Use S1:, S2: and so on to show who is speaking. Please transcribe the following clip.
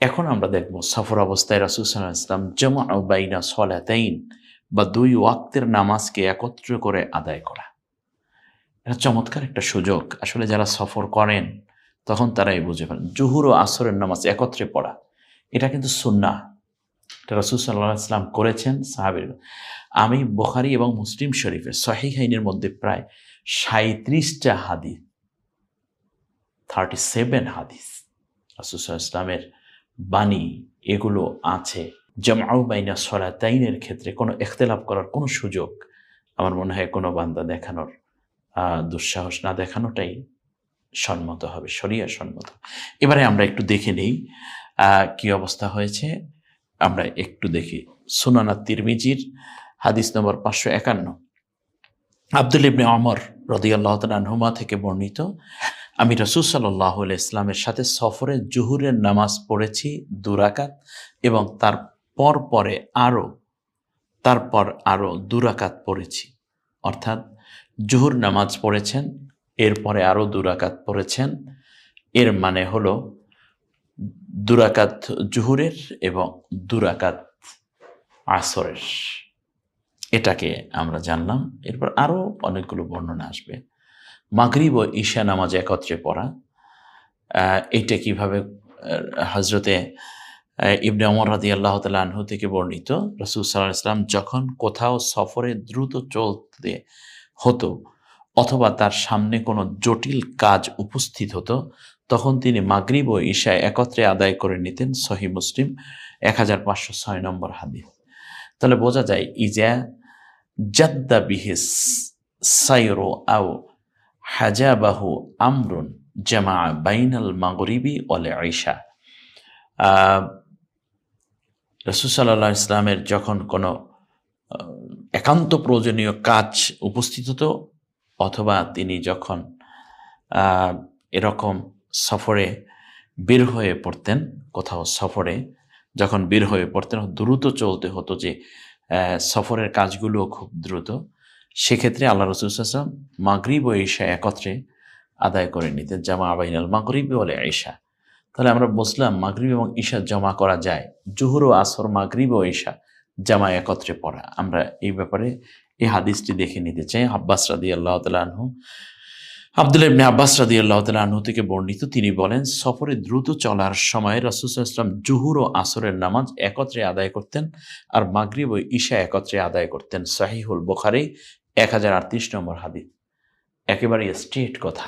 S1: এখন আমরা দেখব সফর অবস্থায় রাসূল সাল্লাল্লাহু আলাইহি ওয়াসাল্লাম জামআ বাইনা সলাতাইন বা দুই ওয়াক্তের নামাজকে একত্র করে আদায় করা। এটা চমৎকার একটা সুযোগ। আসলে যারা সফর করেন তখন তারাই বুঝে ফেলেন। জুহুর ও আসরের নামাজ একত্রে পড়া এটা কিন্তু সুন্নাহ। এটা রাসূল সাল্লাল্লাহু আলাইহি ওয়াসাল্লাম করেছেন সাহাবীরা। আমি বুখারী এবং মুসলিম শরীফের সহিহাইনের মধ্যে প্রায় ৩৭টা হাদিস 37 হাদিস রাসূল সাল্লাল্লাহু আলাইহি ওয়াসাল্লামের বাণী এগুলো আছে। জামআউ বাইনা সলাতাইনের ক্ষেত্রে কোনো ইখতিলাফ করার কোনো সুযোগ আমার মনে হয় কোনো বান্দা দেখানোর দুঃসাহস না দেখানোটাই সম্মত হবে, শরিয়া সম্মত। এবারে আমরা একটু দেখে নেই কি অবস্থা হয়েছে। আমরা একটু দেখি সুনান আত-তিরমিজির হাদিস নম্বর 551 আব্দুল্লাহ ইবনে ওমর রাদিয়াল্লাহু তাআলা আনহুমা থেকে বর্ণিত, আমি রাসূল সাল্লাল্লাহু আলাইহি ওয়াসাল্লামের সাথে সফরে জুহুরের নামাজ পড়েছি 2 রাকাত এবং তারপর আরো 2 রাকাত পড়েছি। অর্থাৎ জুহুর নামাজ পড়েছেন, এরপরে আরো 2 রাকাত পড়েছেন। এর মানে হলো 2 রাকাত জুহুরের এবং 2 রাকাত আসরের। এটাকে আমরা জানলাম। এরপর আরো অনেকগুলো বর্ণনা আসবে। মাগরিব ও ঈশা নামাজ একত্রে পড়া, এইটা কিভাবে হযরতে ইবনে ওমর রাদিয়াল্লাহু তাআলা আনহু থেকে বর্ণিত, রাসূল সাল্লাল্লাহু আলাইহি ওয়াসাল্লাম যখন কোথাও সফরে দ্রুত চলতে হতো অথবা তার সামনে কোনো জটিল কাজ উপস্থিত হতো তখন তিনি মাগরিব ও ঈশা একত্রে আদায় করে নিতেন। সহিহ মুসলিম 1506 নম্বর হাদিস। তাহলে বোঝা যায় ইজা জাদ্দা বিহিস সাইরু আও হাজাবাহু আমরুন জামা বাইনাল মাগরিবি ওয়াল ঈশা। রাসূল সাল্লাল্লাহু আলাইহি ওয়াসাল্লামের যখন কোনো একান্ত প্রয়োজনীয় কাজ উপস্থিত হতো অথবা তিনি যখন এরকম সফরে বের হয়ে পড়তেন, কোথাও সফরে যখন বের হয়ে পড়তেন দ্রুত চলতে হতো, যে সফরের কাজগুলো খুব দ্রুত, সেক্ষেত্রে আল্লাহ রাসূল সাল্লাল্লাহু আলাইহি ওয়াসাল্লাম মাগরিব ও ঈশা একত্রে আদায় করে নিতেন, জামা বাইনাল মাগরিবি ওয়াল ঈশা। তাহলে আমরা বুঝলাম মাগরিব এবং ঈশা জমা করা যায়। জুহুর ও আসর, মাগরিব ও ঈশা জামা একত্রে পড়া। আমরা এই ব্যাপারে এই হাদিসটি দেখে নিতে চাই। আব্দুল্লাহ ইবনে আব্বাস রাদিয়াল্লাহু তাআলা আনহু থেকে বর্ণিত, তিনি বলেন, সফরে দ্রুত চলার সময় রাসূল সাল্লাল্লাহু আলাইহি ওয়াসাল্লাম জুহুর ও আসরের নামাজ একত্রে আদায় করতেন আর মাগরিব ও ঈশা একত্রে আদায় করতেন। সহিহুল বুখারী 1038 নম্বর হাদিস। একেবারে স্ট্রেট কথা।